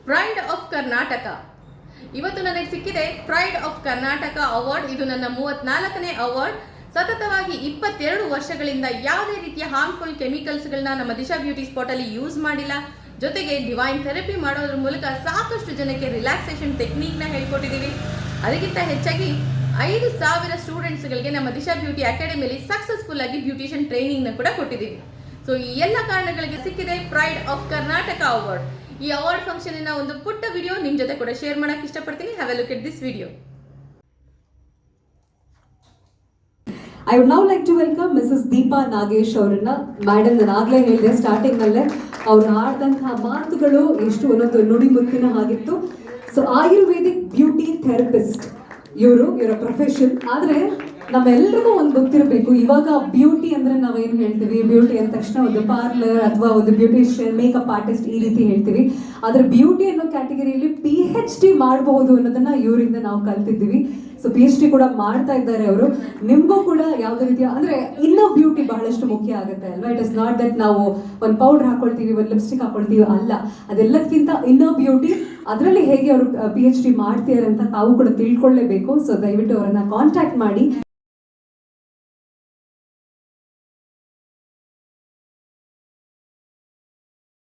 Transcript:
Pride of Karnataka. ಇವತ್ತು ನನಗೆ ಸಿಕ್ಕಿದೆ ಪ್ರೈಡ್ ಆಫ್ ಕರ್ನಾಟಕ ಅವಾರ್ಡ್. ಇದು ನನ್ನ 34ನೇ ಅವಾರ್ಡ್. ಸತತವಾಗಿ 22 ವರ್ಷಗಳಿಂದ ಯಾವುದೇ ರೀತಿಯ ಹಾರ್ಮ್ಫುಲ್ ಕೆಮಿಕಲ್ಸ್ಗಳನ್ನ ನಮ್ಮ ದಿಶಾ ಬ್ಯೂಟಿ ಸ್ಪಾಟ್ ಅಲ್ಲಿ ಯೂಸ್ ಮಾಡಿಲ್ಲ. ಜೊತೆಗೆ ಡಿವೈನ್ ಥೆರಪಿ ಮಾಡೋದ್ರ ಮೂಲಕ ಸಾಕಷ್ಟು ಜನಕ್ಕೆ ರಿಲ್ಯಾಕ್ಸೇಷನ್ ಟೆಕ್ನಿಕ್ನ ಹೇಳ್ಕೊಟ್ಟಿದ್ದೀವಿ. ಅದಕ್ಕಿಂತ ಹೆಚ್ಚಾಗಿ 5,000 ಸ್ಟೂಡೆಂಟ್ಸ್ಗಳಿಗೆ ನಮ್ಮ ದಿಶಾ ಬ್ಯೂಟಿ ಅಕಾಡೆಮಿಯಲ್ಲಿ ಸಕ್ಸಸ್ಫುಲ್ ಆಗಿ ಬ್ಯೂಟಿಷಿಯನ್ ಟ್ರೈನಿಂಗ್ನ ಕೂಡ ಕೊಟ್ಟಿದ್ದೀವಿ. ಸೊ ಈ ಎಲ್ಲ ಕಾರಣಗಳಿಗೆ ಸಿಕ್ಕಿದೆ ಪ್ರೈಡ್ ಆಫ್ ಕರ್ನಾಟಕ ಅವಾರ್ಡ್. ಈ ಅವಾರ್ಡ್ ಫಂಕ್ಷನ್ ಒಂದು ಪುಟ್ಟ ವಿಡಿಯೋ ನಿಮ್ಮ ಜೊತೆ ಕೂಡ ಶೇರ್ ಮಾಡಕ್ಕೆ ಇಷ್ಟಪಡ್ತೀನಿ. Have A look at this video. I would now like to welcome Mrs. Deepa Nagesh ಅವರನ್ನ. ಮೇಡಮ್ ನಾನು ಆಗಲೇ ಹೇಳಿದೆ ಸ್ಟಾರ್ಟಿಂಗ್ ನಲ್ಲೇ ಅವ್ರು ಆಡಿದಂತಹ ಮಾತುಗಳು ಎಷ್ಟು ಒಂದೊಂದು ನುಡಿ ಮುತ್ತಿನ ಹಾಗಿತ್ತು. ಸೊ ಆಯುರ್ವೇದಿಕ್ ಬ್ಯೂಟಿ ಥೆರಪಿಸ್ಟ್ ಇವರ ಪ್ರೊಫೆಷನ್. ಆದರೆ ನಮ್ಮೆಲ್ಲರಿಗೂ ಒಂದು ಗೊತ್ತಿರಬೇಕು, ಇವಾಗ ಬ್ಯೂಟಿ ಅಂದ್ರೆ ನಾವೇನು ಹೇಳ್ತೀವಿ, ಬ್ಯೂಟಿ ಅಂದ ತಕ್ಷಣ ಒಂದು ಪಾರ್ಲರ್ ಅಥವಾ ಒಂದು ಬ್ಯೂಟಿಷಿಯನ್, ಮೇಕಪ್ ಆರ್ಟಿಸ್ಟ್ ಈ ರೀತಿ ಹೇಳ್ತೀವಿ. ಆದರೆ ಬ್ಯೂಟಿ ಅನ್ನೋ ಕ್ಯಾಟಗರಿಯಲ್ಲಿ PhD ಮಾಡಬಹುದು ಅನ್ನೋದನ್ನ ಇವರಿಂದ ನಾವು ಕಲ್ತಿದ್ದೀವಿ. ಸೊ PhD ಕೂಡ ಮಾಡ್ತಾ ಇದ್ದಾರೆ ಅವರು. ನಿಮಗೂ ಕೂಡ ಯಾವುದೇ ರೀತಿಯ ಅಂದ್ರೆ ಇನ್ನರ್ ಬ್ಯೂಟಿ ಬಹಳಷ್ಟು ಮುಖ್ಯ ಆಗುತ್ತೆ ಅಲ್ವಾ. ಇಟ್ ಇಸ್ ನಾಟ್ ದಟ್ ನಾವು ಒಂದು ಪೌಡರ್ ಹಾಕೊಳ್ತೀವಿ, ಒಂದು ಲಿಪ್ಸ್ಟಿಕ್ ಹಾಕೊಳ್ತೀವಿ, ಅಲ್ಲ. ಅದೆಲ್ಲದಕ್ಕಿಂತ ಇನ್ನರ್ ಬ್ಯೂಟಿ, ಅದರಲ್ಲಿ ಹೇಗೆ ಅವರು PhD ಮಾಡ್ತಿದ್ದಾರೆ ಅಂತ ತಾವು ಕೂಡ ತಿಳ್ಕೊಳ್ಳೇಬೇಕು. ಸೊ ದಯವಿಟ್ಟು ಅವರನ್ನ ಕಾಂಟ್ಯಾಕ್ಟ್ ಮಾಡಿ.